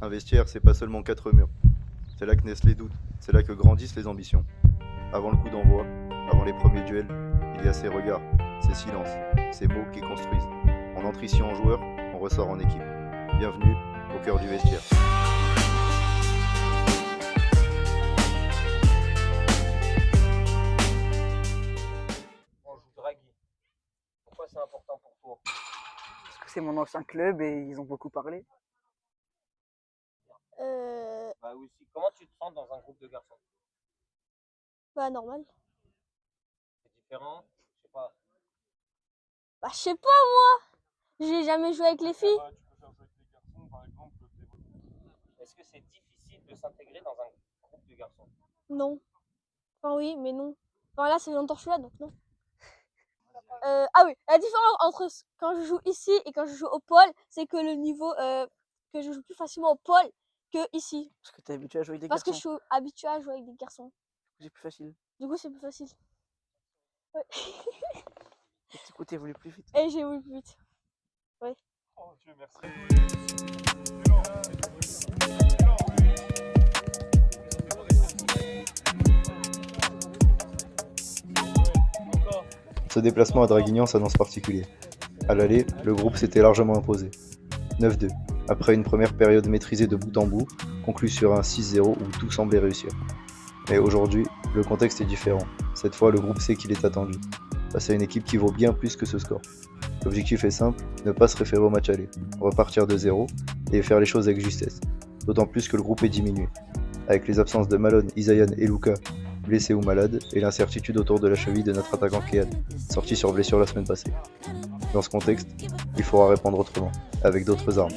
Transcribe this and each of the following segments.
Un vestiaire, c'est pas seulement quatre murs. C'est là que naissent les doutes, c'est là que grandissent les ambitions. Avant le coup d'envoi, avant les premiers duels, il y a ces regards, ces silences, ces mots qui construisent. On entre ici en joueur, on ressort en équipe. Bienvenue au cœur du vestiaire. On joue Draghi. Pourquoi c'est important pour toi? Parce que c'est mon ancien club et ils ont beaucoup parlé. Bah aussi. Comment tu te sens dans un groupe de garçons? Bah normal. C'est différent? Je sais pas. Bah je sais pas moi. J'ai jamais joué avec les filles. Tu peux faire ça avec les garçons, par exemple. Est-ce que c'est difficile de s'intégrer dans un groupe de garçons? Non. Enfin oui, mais non. Enfin là c'est longtemps que je suis là donc non. Ah oui, la différence entre quand je joue ici et quand je joue au pôle, c'est que le niveau que je joue plus facilement au pôle que ici. Parce que t'es habitué à jouer avec des Parce que je garçons. suis habituée à jouer avec des garçons. C'est plus facile. Du coup c'est plus facile. Ouais. Et du coup, t'évolues plus vite. Et j'ai eu plus vite. Oh Dieu, merci. Ce déplacement à Draguignan s'annonce particulier. À l'aller, le groupe s'était largement imposé. 9-2, après une première période maîtrisée de bout en bout, conclue sur un 6-0 où tout semblait réussir. Mais aujourd'hui, le contexte est différent. Cette fois, le groupe sait qu'il est attendu. Face à une équipe qui vaut bien plus que ce score. L'objectif est simple, ne pas se référer au match aller, repartir de zéro et faire les choses avec justesse. D'autant plus que le groupe est diminué. Avec les absences de Malone, Isayan et Luka, blessés ou malades, et l'incertitude autour de la cheville de notre attaquant Kean, sorti sur blessure la semaine passée. Dans ce contexte, il faudra répondre autrement, avec d'autres armes.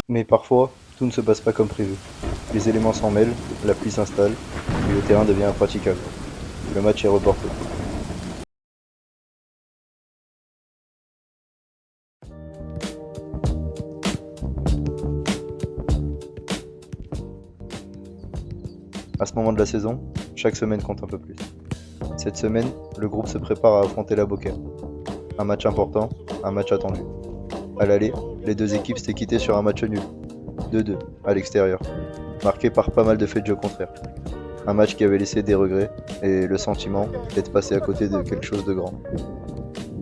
Mais parfois, tout ne se passe pas comme prévu. Les éléments s'en mêlent, la pluie s'installe, et le terrain devient impraticable. Le match est reporté. À ce moment de la saison, chaque semaine compte un peu plus. Cette semaine, le groupe se prépare à affronter la Boca. Un match important, un match attendu. À l'aller, les deux équipes s'étaient quittées sur un match nul, 2-2, à l'extérieur, marqué par pas mal de faits de jeu contraires. Un match qui avait laissé des regrets et le sentiment d'être passé à côté de quelque chose de grand.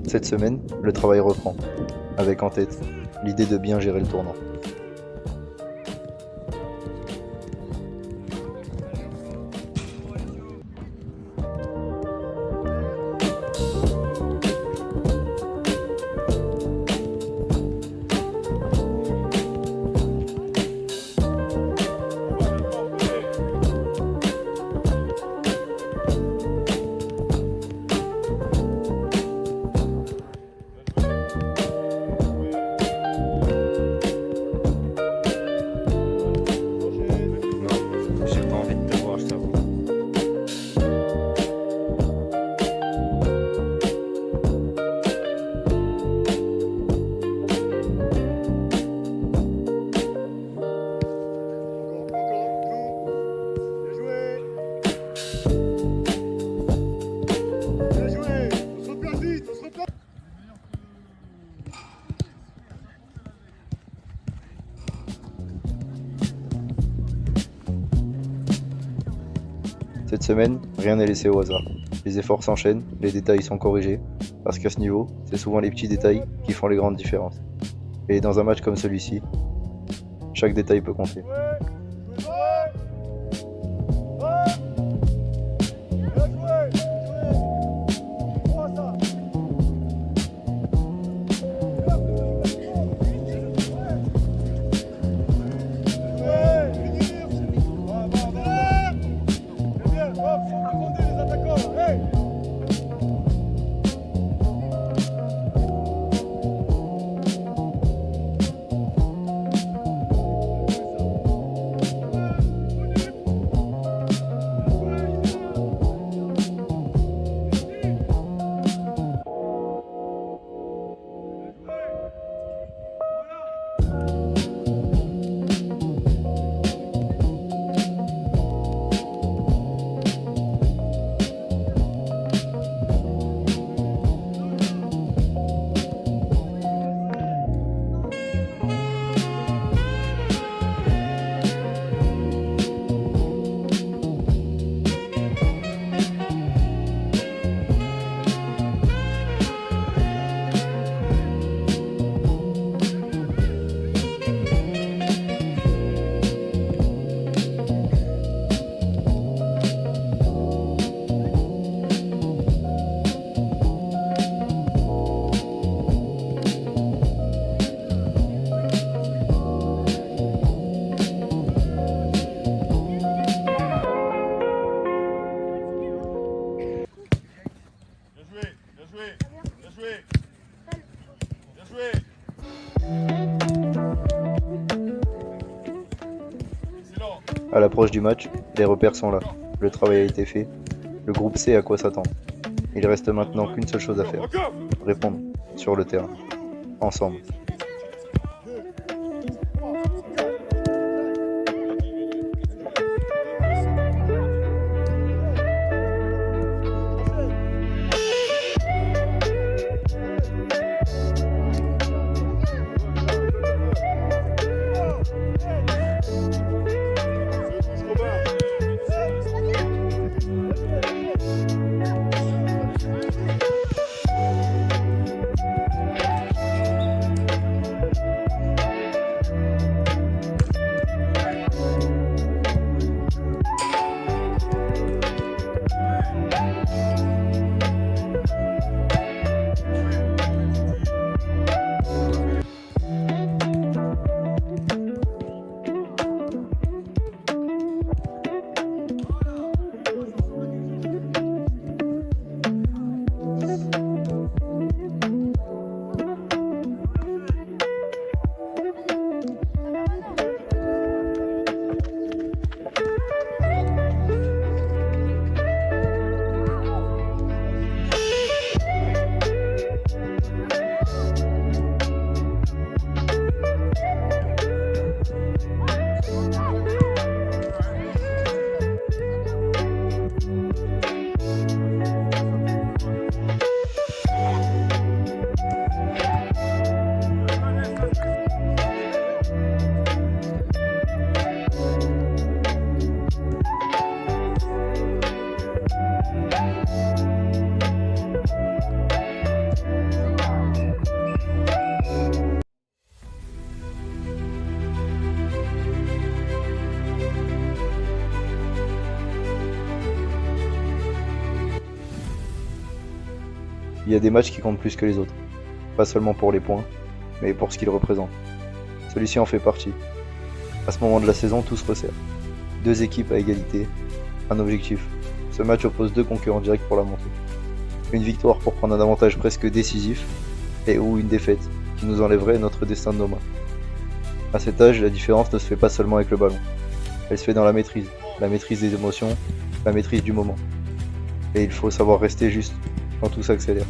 Cette semaine, le travail reprend, avec en tête l'idée de bien gérer le tournant. J'ai pas envie de te voir, je t'avoue. Cette semaine, rien n'est laissé au hasard. Les efforts s'enchaînent, les détails sont corrigés, parce qu'à ce niveau, c'est souvent les petits détails qui font les grandes différences. Et dans un match comme celui-ci, chaque détail peut compter. l'approche du match, les repères sont là. Le travail a été fait. Le groupe sait à quoi s'attendre. Il reste maintenant qu'une seule chose à faire. Répondre sur le terrain. Ensemble. Il y a des matchs qui comptent plus que les autres. Pas seulement pour les points, mais pour ce qu'ils représentent. Celui-ci en fait partie. À ce moment de la saison, tout se resserre. Deux équipes à égalité, un objectif. Ce match oppose deux concurrents directs pour la montée. Une victoire pour prendre un avantage presque décisif, et ou une défaite qui nous enlèverait notre destin de nos mains. À cet âge, la différence ne se fait pas seulement avec le ballon. Elle se fait dans la maîtrise des émotions, la maîtrise du moment. Et il faut savoir rester juste quand tout s'accélère.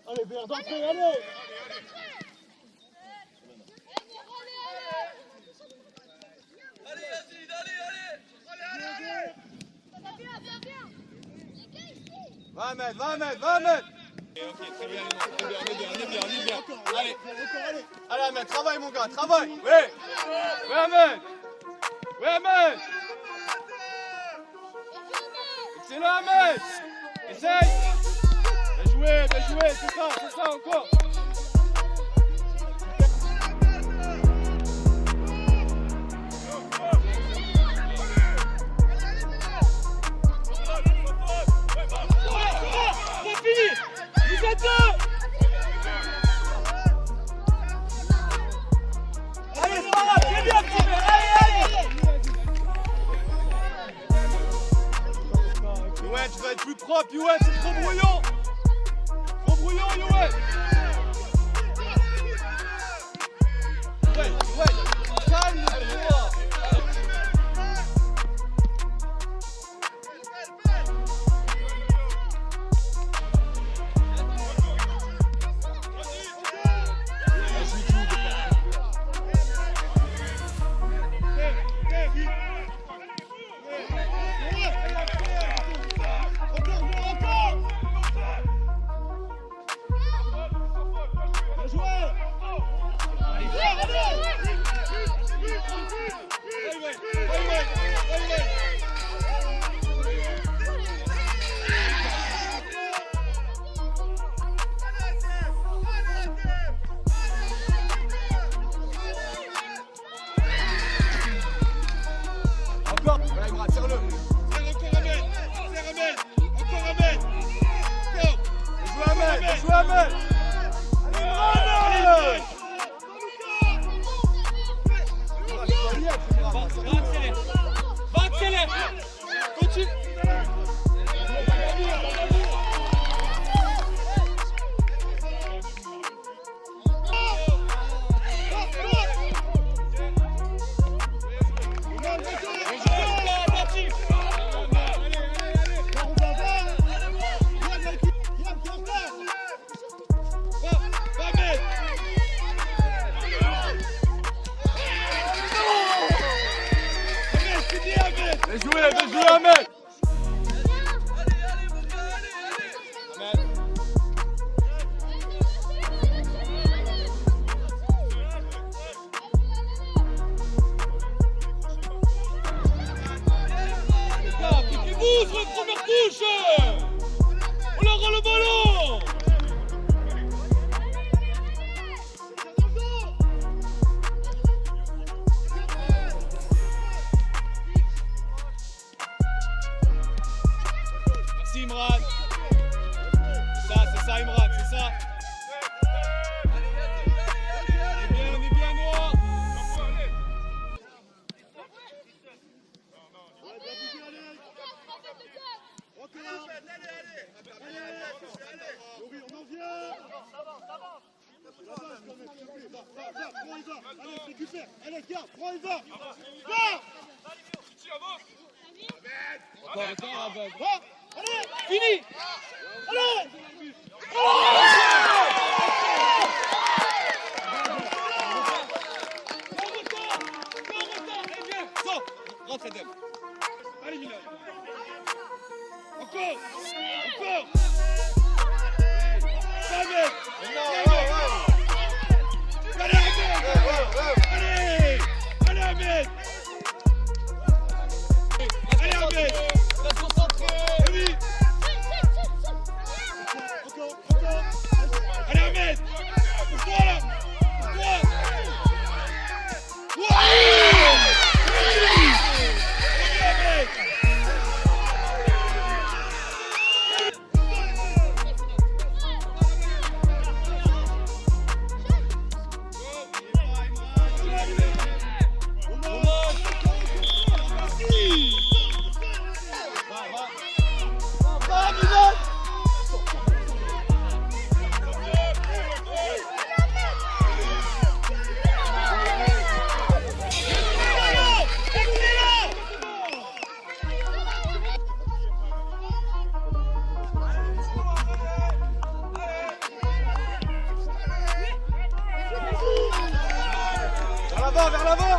Allez, Béard d'entrée, allez! Allez, Yazid, allez! 20 mètres! Ok, très bien, on est bien. Allez, Ahmed, travaille mon gars, travaille! Ouais, Ahmed! Excellent, Ahmed! Essaye! Bien joué, c'est ça, encore! Youet, tu vas être plus propre, Youet, c'est trop brouillon! Youet! Calme-toi! Encore. Voilà, Imran, serre-le. Joue Ahmed. Joue Ahmed. Allez, Va accélère. Continue. Bien joué Ahmed. Ouvre, première touche. On leur rend le ballon. Merci Imran. C'est ça Imran, c'est ça. On est bien Noah. Allez, récupère. Allez, garde, prends et va. Va. Encore, Abed. Va. Allez. Fini. Allez. Rentre Edem. Allez Milan. Encore. Ahmed. Allez Ahmed. Allez Ahmed. Reste concentré. Oui. Allez Ahmed. Pour toi là. Pour toi. Vers l'avant.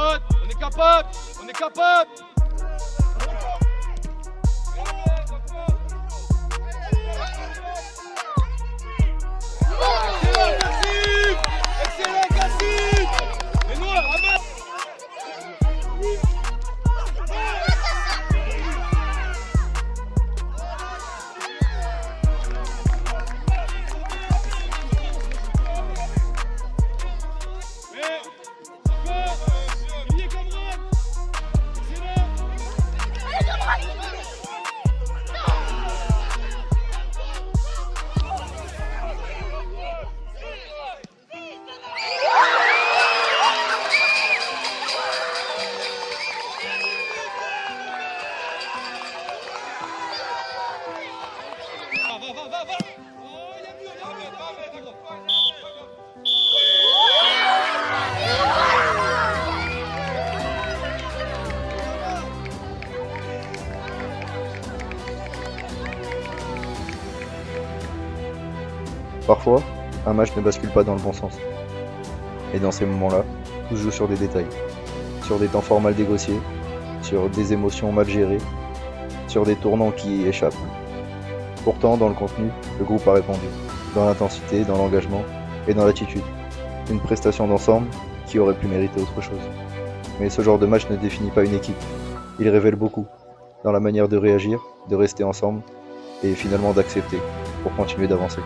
potes, on est capable, on est capable. Excellent, Cassim! Excellent, Cassim! Les noirs, ramasse! Va! Oh, il y a mieux, d'accord. Parfois, un match ne bascule pas dans le bon sens. Et dans ces moments-là, tout se joue sur des détails. Sur des temps forts mal négociés, sur des émotions mal gérées, sur des tournants qui échappent. Pourtant, dans le contenu, le groupe a répondu. Dans l'intensité, dans l'engagement et dans l'attitude. Une prestation d'ensemble qui aurait pu mériter autre chose. Mais ce genre de match ne définit pas une équipe. Il révèle beaucoup, dans la manière de réagir, de rester ensemble et finalement d'accepter pour continuer d'avancer.